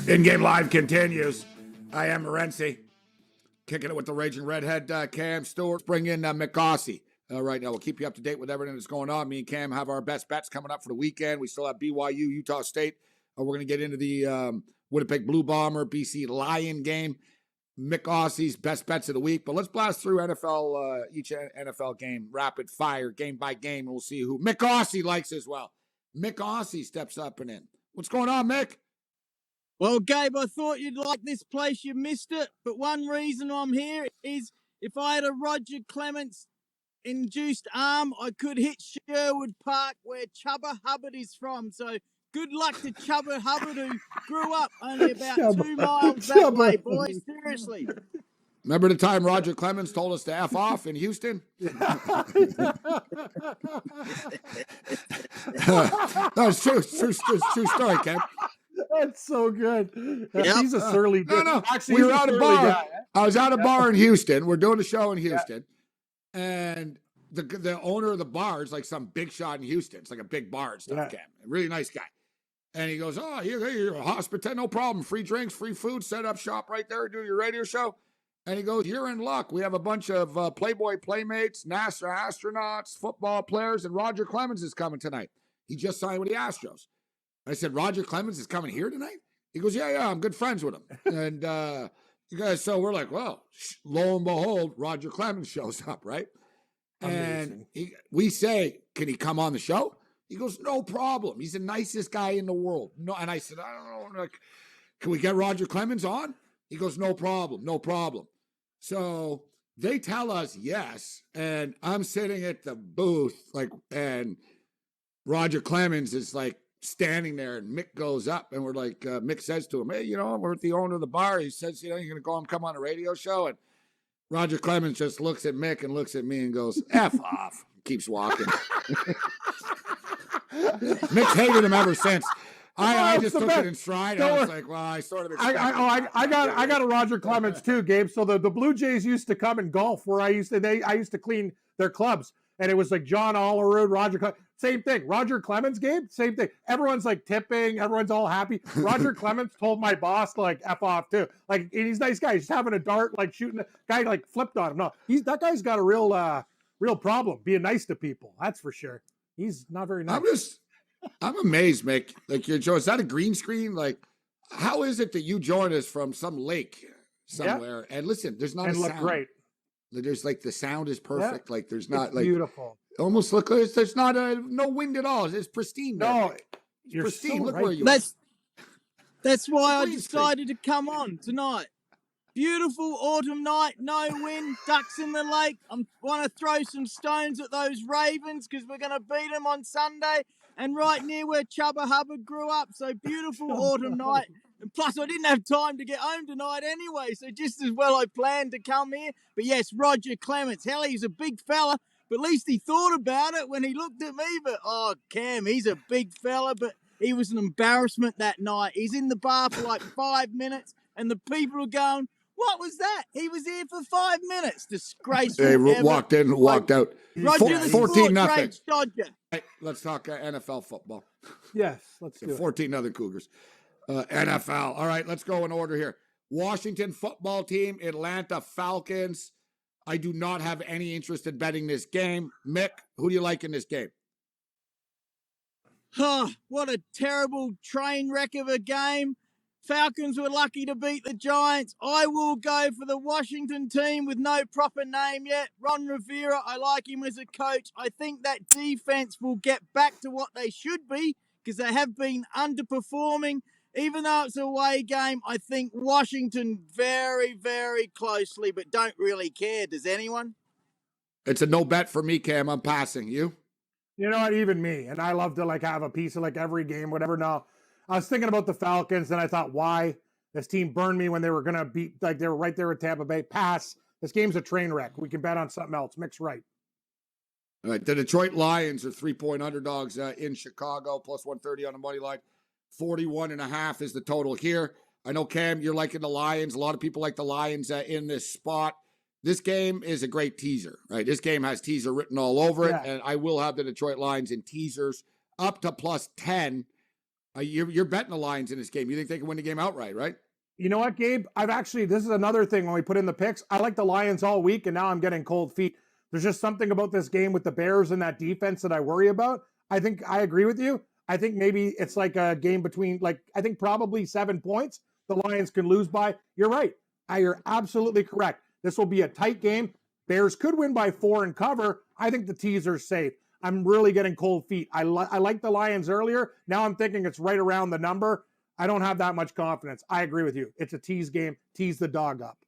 In-game live continues. I am Morency. Kicking it with the Raging Redhead, Cam Stewart. Bring in Mick Aussie. Right now, we'll keep you up to date with everything that's going on. Me and Cam have our best bets coming up for the weekend. We still have BYU, Utah State. We're going to get into the Winnipeg Blue Bomber, BC Lion game. Mick Aussie's best bets of the week. But let's blast through NFL, each NFL game, rapid fire, game by game, and we'll see who Mick Aussie likes as well. Mick Aussie steps up and in. What's going on, Mick? Well, Gabe, I thought you'd like this place. You missed it. But one reason I'm here is if I had a Roger Clements induced arm, I could hit Sherwood Park where Chubba Hubbard is from. So good luck to Chubba Hubbard, who grew up only about 2 miles that way, boys. Seriously. Remember the time Roger Clemens told us to F off in Houston? No, it's true. It's true story, Ken. That's so good. Yep. He's a surly dude. No. Actually, We were at a bar. guy. I was at a bar in Houston. We're doing a show in Houston. And the owner of the bar is like some big shot in Houston. It's like a big bar and stuff, Cam. A really nice guy. And he goes, oh, you're a hospital, no problem. Free drinks, free food, set up shop right there, do your radio show. And he goes, you're in luck. We have a bunch of Playboy Playmates, NASA astronauts, football players, and Roger Clemens is coming tonight. He just signed with the Astros. I said, Roger Clemens is coming here tonight? He goes, yeah, I'm good friends with him. And you guys, so we're like, well, lo and behold, Roger Clemens shows up, right? Amazing. And we say, can he come on the show? He goes, no problem. He's the nicest guy in the world. No, and I said, I don't know, like, can we get Roger Clemens on? He goes, no problem, no problem. So they tell us yes, and I'm sitting at the booth, like, and Roger Clemens is like standing there, and Mick goes up, and we're like, Mick says to him, hey, we're with the owner of the bar. He says, you're going to go and come on a radio show, and Roger Clemens just looks at Mick and looks at me and goes, F off. Keeps walking. Mick's hated him ever since. I just took it in stride. I was like, well, I sort of expected I got a Roger Clemens too, Gabe. So the Blue Jays used to come and golf where I used to clean their clubs. And it was like John Olerud, Roger Clemens. Same thing. Roger Clemens, Gabe, same thing. Everyone's like tipping. Everyone's all happy. Roger Clemens told my boss to like F off too. Like, he's a nice guy. He's having a dart, like shooting. The guy like flipped on him. No, that guy's got a real problem being nice to people. That's for sure. He's not very nice. I'm amazed, Mick. Like, is that a green screen? Like, how is it that you join us from some lake somewhere? Yeah. And listen, there's not a sound. Great. There's like the sound is perfect. Yeah. Like there's not it's like beautiful. Almost look like there's not no wind at all. It's pristine. No, you're pristine. So look right. where you are. That's why I decided to come on tonight. Beautiful autumn night, no wind, ducks in the lake. I want to throw some stones at those Ravens because we're going to beat them on Sunday. And right near where Chubba Hubbard grew up. So beautiful autumn night. And plus, I didn't have time to get home tonight anyway. So just as well I planned to come here. But yes, Roger Clements. Hell, he's a big fella. But at least he thought about it when he looked at me. But, oh, Cam, he's a big fella. But he was an embarrassment that night. He's in the bar for like 5 minutes. And the people are going, what was that? He was here for 5 minutes. Disgraceful. They walked in and walked out. Roger, 14-0. Dodger. Right, let's talk NFL football. Yes, let's do it. 14 other Cougars. NFL. All right, let's go in order here. Washington football team, Atlanta Falcons. I do not have any interest in betting this game. Mick, who do you like in this game? What a terrible train wreck of a game. Falcons were lucky to beat the Giants. I will go for the Washington team with no proper name yet. Ron Rivera, I like him as a coach. I think that defense will get back to what they should be because they have been underperforming. Even though it's a away game, I think Washington very, very closely, but don't really care. Does anyone? It's a no bet for me, Cam. I'm passing. You? You know what? Even me. And I love to like have a piece of like every game, whatever. No. I was thinking about the Falcons, and I thought, why? This team burned me when they were going to beat, like they were right there with Tampa Bay. Pass. This game's a train wreck. We can bet on something else. Mick's right. All right. The Detroit Lions are 3-point underdogs in Chicago, plus 130 on the money line. 41.5 is the total here. I know, Cam, you're liking the Lions. A lot of people like the Lions in this spot. This game is a great teaser, right? This game has teaser written all over it, and I will have the Detroit Lions in teasers up to plus 10. You're betting the Lions in this game. You think they can win the game outright, right? You know what, Gabe? This is another thing when we put in the picks. I like the Lions all week, and now I'm getting cold feet. There's just something about this game with the Bears and that defense that I worry about. I think I agree with you. I think maybe it's like a game between, I think probably 7 points the Lions can lose by. You're right. You're absolutely correct. This will be a tight game. Bears could win by 4 and cover. I think the teaser's safe. I'm really getting cold feet. I liked the Lions earlier. Now I'm thinking it's right around the number. I don't have that much confidence. I agree with you. It's a tease game. Tease the dog up.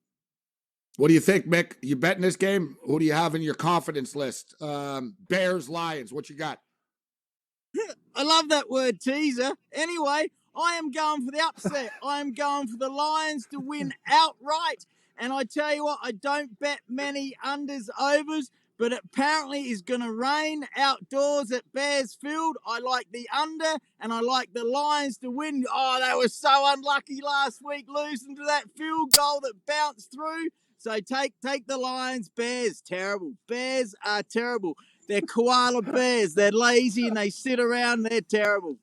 What do you think, Mick? You betting this game? Who do you have in your confidence list? Bears, Lions. What you got? I love that word teaser. Anyway, I am going for the upset. I am going for the Lions to win outright. And I tell you what, I don't bet many unders, overs, but it apparently is going to rain outdoors at Bears Field. I like the under, and I like the Lions to win. Oh, they were so unlucky last week losing to that field goal that bounced through. So take the Lions. Bears, terrible. Bears are terrible. They're koala bears. They're lazy and they sit around. They're terrible.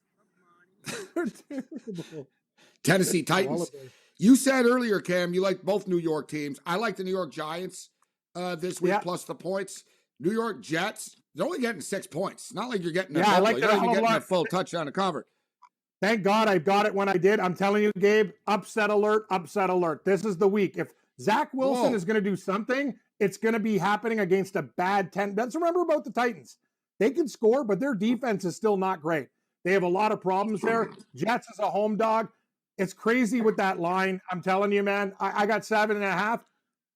Tennessee Titans. You said earlier, Cam, you like both New York teams. I like the New York Giants this week plus the points. New York Jets, they're only getting 6 points. Not like you're getting I like you're not even getting a full touchdown to cover. Thank God I got it when I did. I'm telling you, Gabe, upset alert, upset alert. This is the week. If Zach Wilson is going to do something, it's going to be happening against a bad 10. Let's remember about the Titans. They can score, but their defense is still not great. They have a lot of problems there. Jets is a home dog. It's crazy with that line. I'm telling you, man. I got 7.5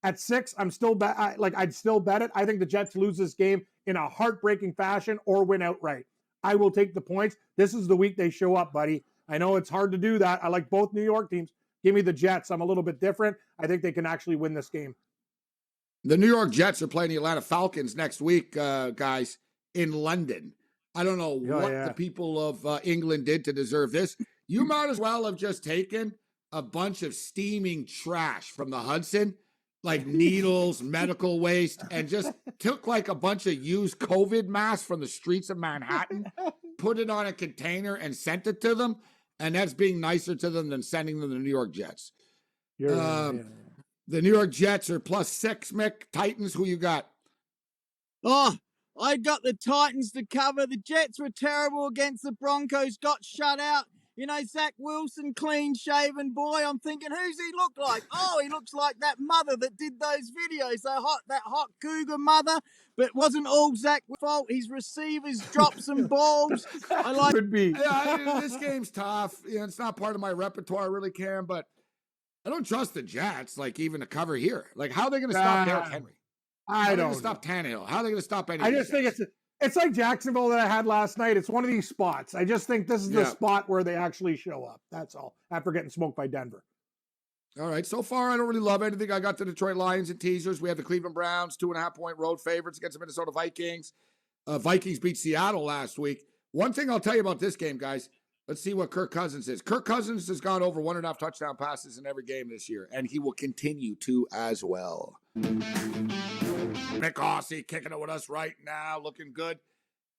at 6. I'm still I'd still bet it. I think the Jets lose this game in a heartbreaking fashion or win outright. I will take the points. This is the week they show up, buddy. I know it's hard to do that. I like both New York teams. Give me the Jets. I'm a little bit different. I think they can actually win this game. The New York Jets are playing the Atlanta Falcons next week, guys, in London. I don't know what the people of England did to deserve this. You might as well have just taken a bunch of steaming trash from the Hudson, like needles, medical waste, and just took like a bunch of used COVID masks from the streets of Manhattan, put it on a container and sent it to them. And that's being nicer to them than sending them to the New York Jets. The New York Jets are +6, Mick. Titans, who you got? Oh, I got the Titans to cover. The Jets were terrible against the Broncos, got shut out. You know, Zach Wilson, clean-shaven boy. I'm thinking, who's he look like? Oh, he looks like that mother that did those videos, that hot cougar mother. But it wasn't all Zach's fault. His receivers dropped some balls. I like. Could be. Yeah, this game's tough. It's not part of my repertoire, really, Cam, but I don't trust the Jets, even to cover here. How are they going to stop Derrick Henry? How are they going to stop Tannehill? How are they going to stop any? I just think it's like Jacksonville that I had last night. It's one of these spots. I just think this is the spot where they actually show up. That's all. After getting smoked by Denver. All right. So far, I don't really love anything. I got the Detroit Lions and teasers. We have the Cleveland Browns, 2.5-point road favorites against the Minnesota Vikings. Vikings beat Seattle last week. One thing I'll tell you about this game, guys. Let's see what Kirk Cousins is. Kirk Cousins has gone over 1.5 touchdown passes in every game this year, and he will continue to as well. Mick Aussie kicking it with us right now, looking good.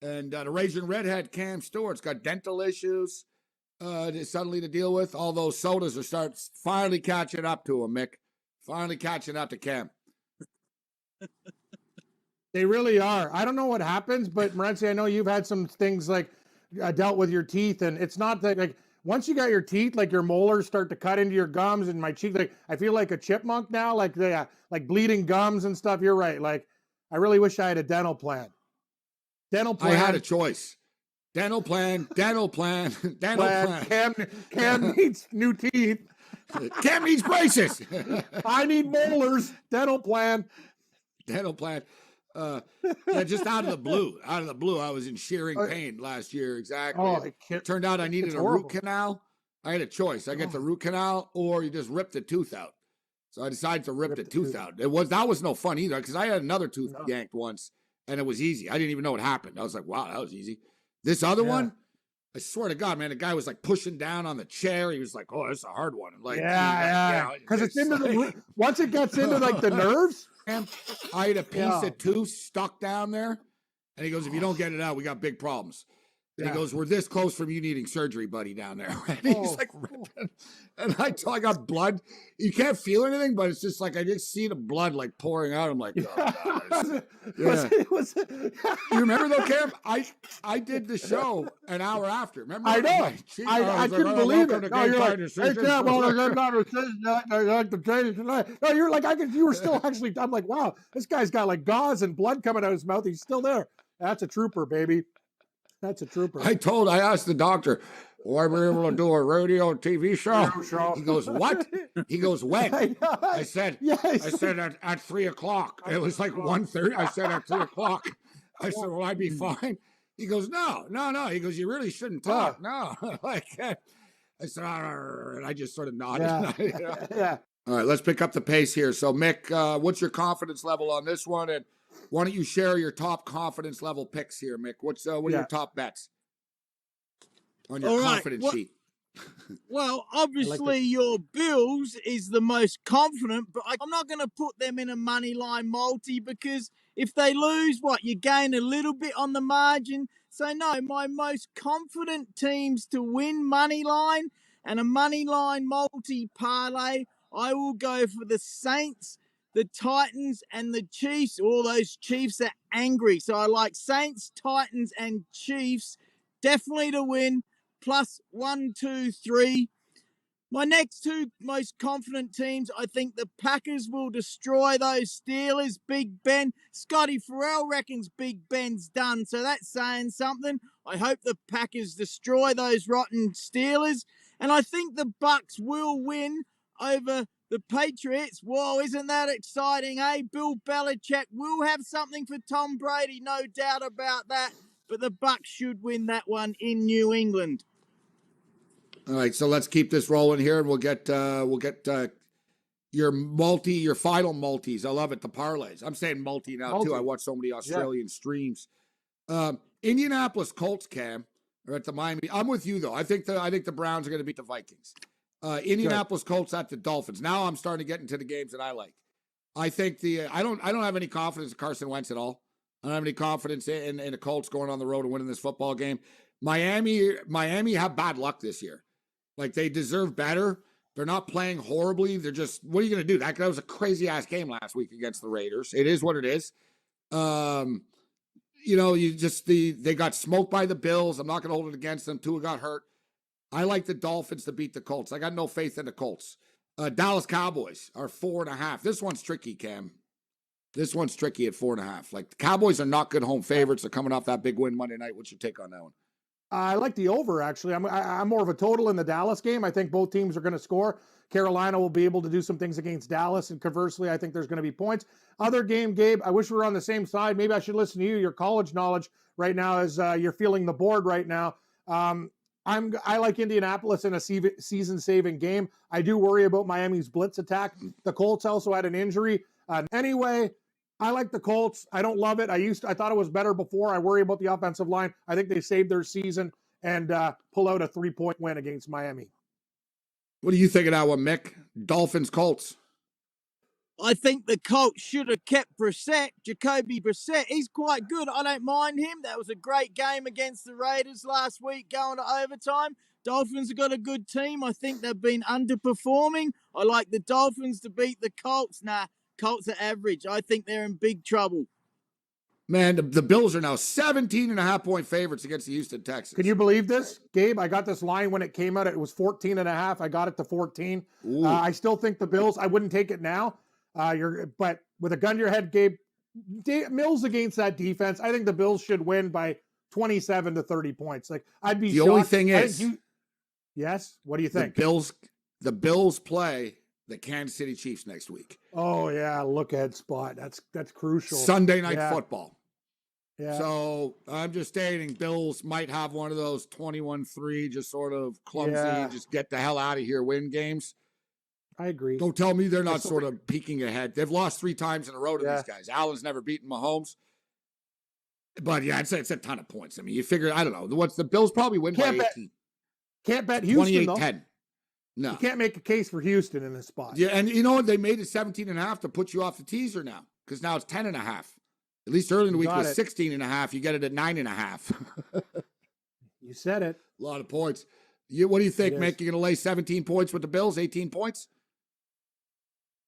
And the Raging Redhead, Cam Stewart's got dental issues suddenly to deal with. All those sodas are finally catching up to him, Mick. Finally catching up to Cam. They really are. I don't know what happens, but Morency, I know you've had some things dealt with your teeth, and it's not that once you got your teeth, your molars start to cut into your gums, and my cheek, I feel like a chipmunk now, like bleeding gums and stuff. You're right. I really wish I had a dental plan. I had a choice. Dental plan. Cam needs new teeth. Cam needs braces. I need molars. Dental plan. Just out of the blue, I was in shearing pain last year. Exactly. Oh, it turned out I needed a root canal. I had a choice. I get the root canal, or you just rip the tooth out. So I decided to rip the tooth out. That was no fun either, because I had another tooth yanked once, and it was easy. I didn't even know what happened. I was like, wow, that was easy. This other one, I swear to God, man, the guy was pushing down on the chair. He was like, oh, this is a hard one. Because it's into once it gets into the nerves. I had a piece of tooth stuck down there, and he goes, if you don't get it out, we got big problems. And he goes, "We're this close from you needing surgery, buddy, down there." And he's like ripping. And I got blood. You can't feel anything, but it's just like I just see the blood like pouring out. I'm like, oh, guys. Yeah. You remember though, Cam? I did the show an hour after. Remember? I know. I couldn't believe it. No, you're like, hey, Cam, well, there's good conversation. I like the training tonight. No, you're like, you were still actually. I'm like, wow, this guy's got like gauze and blood coming out of his mouth. He's still there. That's a trooper, baby. That's a trooper. I asked the doctor, will I be able to do a radio TV show? He goes, what? He goes, when? I said, at 3 o'clock. It was like 1:30. I said at 3 o'clock. I said, will I be fine? He goes, no. He goes, you really shouldn't talk. No. I said, and I just sort of nodded. Yeah. All right, let's pick up the pace here. So, Mick, what's your confidence level on this one? And why don't you share your top confidence level picks here, Mick? What are your top bets on your confidence sheet? Well, obviously your Bills is the most confident, but I'm not going to put them in a money line multi because if they lose, you gain a little bit on the margin. So no, my most confident teams to win money line and a money line multi parlay, I will go for the Saints, the Titans, and the Chiefs. All those Chiefs are angry. So I like Saints, Titans, and Chiefs definitely to win. Plus 1, 2, 3. My next two most confident teams, I think the Packers will destroy those Steelers. Big Ben. Scotty Farrell reckons Big Ben's done. So that's saying something. I hope the Packers destroy those rotten Steelers. And I think the Bucks will win over the Patriots. Whoa, isn't that exciting, eh? Bill Belichick will have something for Tom Brady, no doubt about that. But the Bucks should win that one in New England. All right, so let's keep this rolling here, and we'll get your final multis. I love it, the parlays. I'm saying multi now too. I watch so many Australian streams. Indianapolis Colts, Cam, are at the Miami. I'm with you though. I think the Browns are going to beat the Vikings. Indianapolis Colts at the Dolphins. Now I'm starting to get into the games that I like. I think I don't have any confidence in Carson Wentz at all. I don't have any confidence in the Colts going on the road and winning this football game. Miami have bad luck this year. Like, they deserve better. They're not playing horribly. They're just, what are you going to do? That was a crazy-ass game last week against the Raiders. It is what it is. They got smoked by the Bills. I'm not going to hold it against them. Tua got hurt. I like the Dolphins to beat the Colts. I got no faith in the Colts. Dallas Cowboys are 4.5. This one's tricky, Cam. This one's tricky at 4.5. Like, the Cowboys are not good home favorites. They're coming off that big win Monday night. What's your take on that one? I like the over, actually. I'm more of a total in the Dallas game. I think both teams are going to score. Carolina will be able to do some things against Dallas, and conversely, I think there's going to be points. Other game, Gabe, I wish we were on the same side. Maybe I should listen to you. Your college knowledge right now as you're feeling the board right now. I like Indianapolis in a season-saving game. I do worry about Miami's blitz attack. The Colts also had an injury. Anyway, I like the Colts. I don't love it. I thought it was better before. I worry about the offensive line. I think they saved their season and pull out a 3-point win against Miami. What do you think of that one, Mick? Dolphins, Colts. I think the Colts should have kept Brissett, Jacoby Brissett. He's quite good. I don't mind him. That was a great game against the Raiders last week going to overtime. Dolphins have got a good team. I think they've been underperforming. I like the Dolphins to beat the Colts. Nah, Colts are average. I think they're in big trouble. Man, the Bills are now 17.5-point favorites against the Houston Texans. Can you believe this, Gabe? I got this line when it came out. It was 14.5. I got it to 14. I still think the Bills, I wouldn't take it now. But with a gun to your head, Gabe, Mills against that defense, I think the Bills should win by 27 to 30 points. Like, I'd be shocked. The only thing is, yes, what do you think? The Bills play the Kansas City Chiefs next week. Oh yeah, look ahead spot. That's crucial. Sunday night football. Yeah. So I'm just stating, Bills might have one of those 21-3, just sort of clumsy, just get the hell out of here, win games. I agree. Don't tell me they're not sort of peeking ahead. They've lost 3 times in a row to these guys. Allen's never beaten Mahomes. But yeah, it's a ton of points. I mean, you figure, I don't know. What's the Bills probably win by 18. Can't bet Houston, 28-10. No. You can't make a case for Houston in this spot. Yeah, and you know what? They made it 17.5 to put you off the teaser now, because now it's 10.5. At least early in the week it was 16.5. You get it at 9.5. said it. A lot of points. What do you think, It Mick? is. You're going to lay 17 points with the Bills, 18 points?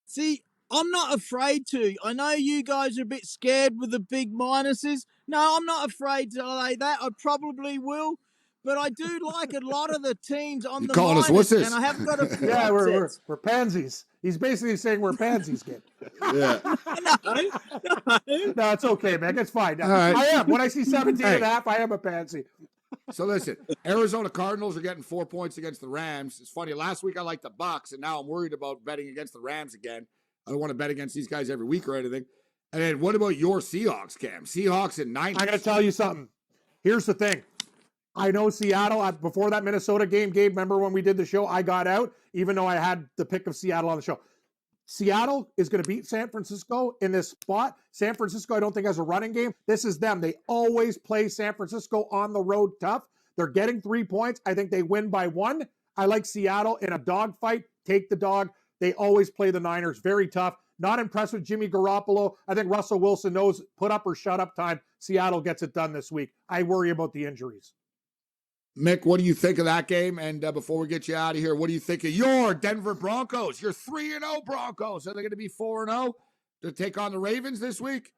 See, I'm not afraid to. I know you guys are a bit scared with the big minuses. No, I'm not afraid to lay that. I probably will. But I do like a lot of the teams on You the calling us minus, wusses? and I have got a few Yeah, we're upsets. pansies. He's basically saying we're pansies, kid. Yeah. No. No, it's okay, man. It's fine. All right. I am. When I see 17 Hey. and a half, I am a pansy. So listen, Arizona Cardinals are getting 4 points against the Rams. It's funny. Last week I liked the Bucks, and now I'm worried about betting against the Rams again. I don't want to bet against these guys every week or anything. And then what about your Seahawks, Cam? Seahawks and Niners. I got to tell you something. Here's the thing. I know Seattle, before that Minnesota game, Gabe, remember when we did the show, I got out, even though I had the pick of Seattle on the show. Seattle is going to beat San Francisco in this spot. San Francisco, I don't think, has a running game. This is them. They always play San Francisco on the road tough. They're getting 3 points. I think they win by 1. I like Seattle in a dogfight. Take the dog. They always play the Niners. Very tough. Not impressed with Jimmy Garoppolo. I think Russell Wilson knows put up or shut up time. Seattle gets it done this week. I worry about the injuries. Mick, what do you think of that game? And before we get you out of here, what do you think of your Denver Broncos? Your 3-0 Broncos. Are they going to be 4-0 to take on the Ravens this week?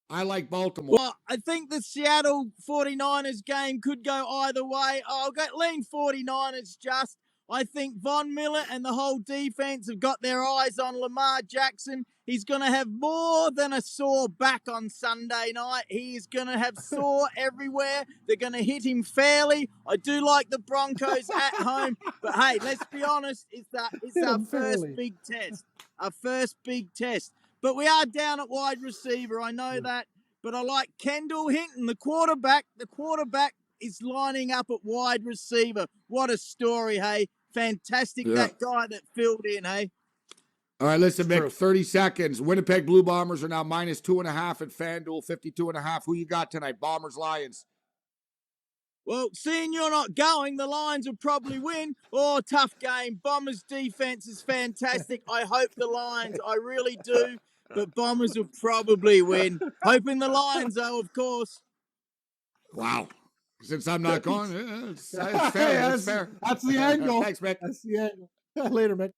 I like Baltimore. Well, I think the Seattle 49ers game could go either way. I'll lean 49ers just. I think Von Miller and the whole defense have got their eyes on Lamar Jackson. He's going to have more than a sore back on Sunday night. He is going to have sore everywhere. They're going to hit him fairly. I do like the Broncos at home. But, hey, let's be honest. It's our first big test. Our first big test. But we are down at wide receiver. I know that. But I like Kendall Hinton, the quarterback. The quarterback is lining up at wide receiver. What a story, hey. Fantastic, that guy that filled in, hey? All right, listen, Mick, 30 seconds. Winnipeg Blue Bombers are now minus 2.5 at FanDuel, 52.5. Who you got tonight? Bombers, Lions. Well, seeing you're not going, the Lions will probably win. Oh, tough game. Bombers' defense is fantastic. I hope the Lions, I really do. But Bombers will probably win. Hoping the Lions, though, of course. Wow. Since I'm not going, it's fair. It's fair. That's the angle. Thanks, Mick. That's the angle. Later, Mick.